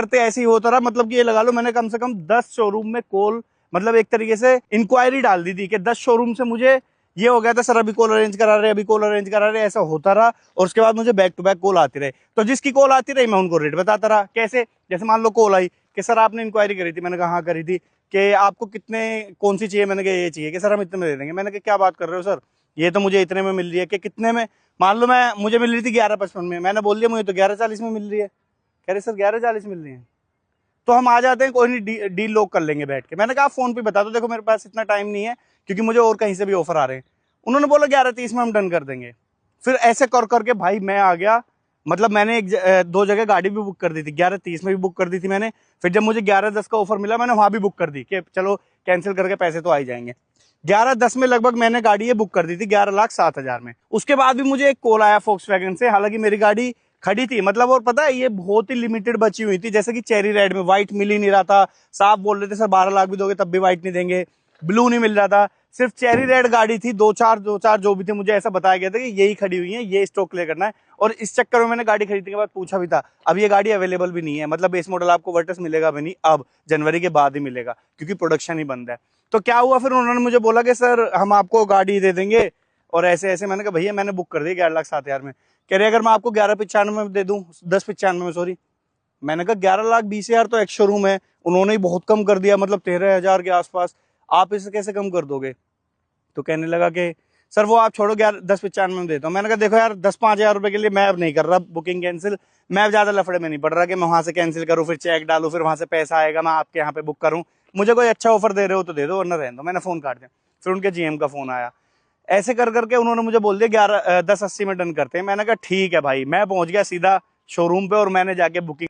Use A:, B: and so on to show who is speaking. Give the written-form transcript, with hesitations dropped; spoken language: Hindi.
A: करते ऐसे ही होता रहा। मतलब कि ये लगा लो मैंने कम से कम 10 शोरूम में कॉल, मतलब एक तरीके से इंक्वायरी डाल दी थी कि 10 शोरूम से मुझे ये हो गया था, सर अभी कॉल अरेंज करा रहे, अभी कॉल अरेंज करा रहे, ऐसा होता रहा। और उसके बाद मुझे बैक टू बैक कॉल आती रही, तो जिसकी कॉल आती रही मैं उनको रेट बताता रहा। कैसे, जैसे मान लो कॉल आई कि सर आपने इंक्वायरी करी थी, मैंने कहा हाँ करी थी, कि आपको कितने कौन सी चाहिए, मैंने कहा ये चाहिए, कि सर हम इतने में दे देंगे। मैंने कहा क्या बात कर रहे हो सर, ये तो मुझे इतने में मिल रही है। कि कितने में, मान लो मैं मुझे मिल रही थी 11,55 में, मैंने बोल दिया मुझे तो 11,40 में मिल रही है। कह रहे सर 11,40 मिल रही है, तो हम आ जाते हैं, कोई नहीं डील लोग कर लेंगे बैठ के। मैंने कहा फोन पे बता दो, देखो मेरे पास इतना टाइम नहीं है क्योंकि मुझे और कहीं से भी ऑफर आ रहे हैं। उन्होंने बोला 11,30 में हम डन कर देंगे। फिर ऐसे कर करके भाई मैं आ गया। मतलब मैंने दो जगह गाड़ी भी बुक कर दी थी, 11,30 में भी बुक कर दी थी मैंने। फिर जब मुझे 11,10 का ऑफर मिला मैंने वहां भी बुक कर दी कि चलो कैंसिल करके पैसे तो आ ही जाएंगे। 11,10 में लगभग मैंने गाड़ी ये बुक कर दी थी 11,07,000 में। उसके बाद भी मुझे एक कॉल आया फोक्सवैगन से, हालांकि मेरी गाड़ी खड़ी थी मतलब, और पता है ये बहुत ही लिमिटेड बची हुई थी, जैसे कि चेरी रेड में व्हाइट मिल ही नहीं रहा था। साफ बोल रहे थे सर 12 लाख भी दोगे तब भी व्हाइट नहीं देंगे, ब्लू नहीं मिल रहा था, सिर्फ चेरी रेड गाड़ी थी। दो चार जो भी थे मुझे ऐसा बताया गया था कि यही खड़ी हुई है, ये स्टॉक क्लियर करना है। और इस चक्कर में मैंने गाड़ी खरीदने के बाद पूछा भी था, अब ये गाड़ी अवेलेबल भी नहीं है, मतलब बेस मॉडल आपको वर्टस मिलेगा भी नहीं, अब जनवरी के बाद ही मिलेगा क्योंकि प्रोडक्शन ही बंद है। तो क्या हुआ फिर उन्होंने मुझे बोला कि सर हम आपको गाड़ी दे देंगे और ऐसे ऐसे। मैंने कहा भैया मैंने बुक कर दी 11,07,000 में। कह रहे अगर मैं आपको 11,95 में दे दूं, 10,95 में सॉरी। मैंने कहा 11,20,000 तो एक शोरूम है, उन्होंने ही बहुत कम कर दिया, मतलब 13,000 के आसपास, आप इसे कैसे कम कर दोगे। तो कहने लगा कि सर वो आप छोड़ो, 10,95 में देता हूँ। मैंने कहा देखो यार 10-5 हज़ार रुपए के लिए मैं अब नहीं कर रहा बुकिंग कैंसिल, मैं अब ज्यादा लफड़े में नहीं पड़ रहा कि मैं वहां से कैंसिल करूँ, फिर चेक डालू, फिर वहां से पैसा आएगा, मैं आपके यहाँ पे बुक करूँ। मुझे कोई अच्छा ऑफर दे रहे हो तो दे दो, वरना रहने दो। मैंने फोन काट दिया। फिर उनके जीएम का फोन आया, ऐसे कर करके उन्होंने मुझे बोल दिया 10,80 में डन करते हैं। मैंने कहा ठीक है भाई। मैं पहुंच गया सीधा शोरूम पे और मैंने जाके बुकिंग